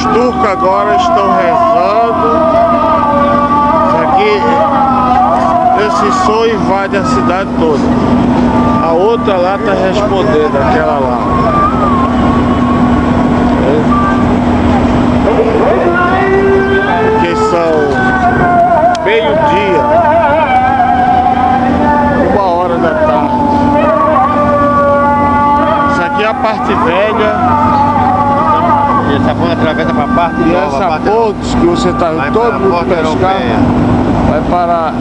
Os turcos agora estão rezando. Isso aqui, esse som invade a cidade toda. A outra lá está respondendo, aquela lá. Que são meio-dia, 1h da tarde. Isso aqui é a parte velha. E essa ponte atravessa para a parte E nova. essa ponte que você está vendo todo mundo pescar, vai para a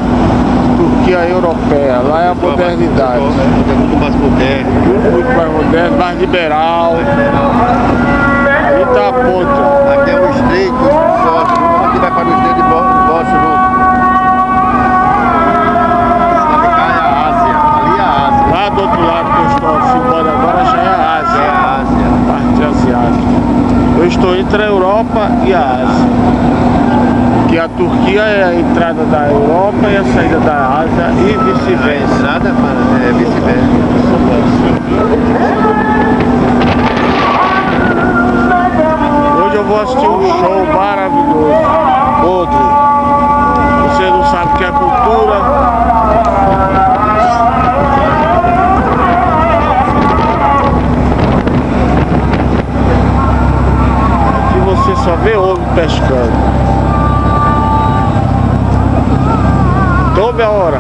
Turquia europeia. Lá é a modernidade. É muito mais moderno. Muito mais moderno, mais liberal. Aí está a ponte. Aqui é o estreito de Bósforo. Aqui vai para o estreito de Bósforo. Esse cá é a Ásia. Ali é a Ásia. Lá do outro lado que eu estou filmando agora já é a Ásia. É a Ásia. A parte asiática. Eu estou entre a Europa e a Ásia. Que a Turquia é a entrada da Europa e a saída da Ásia e A vice-versa. entrada é vice-versa. Hoje eu vou assistir um show maravilhoso. Outro. Você não sabe o que é cultura. Aqui você só vê homem pescando. Tome a hora.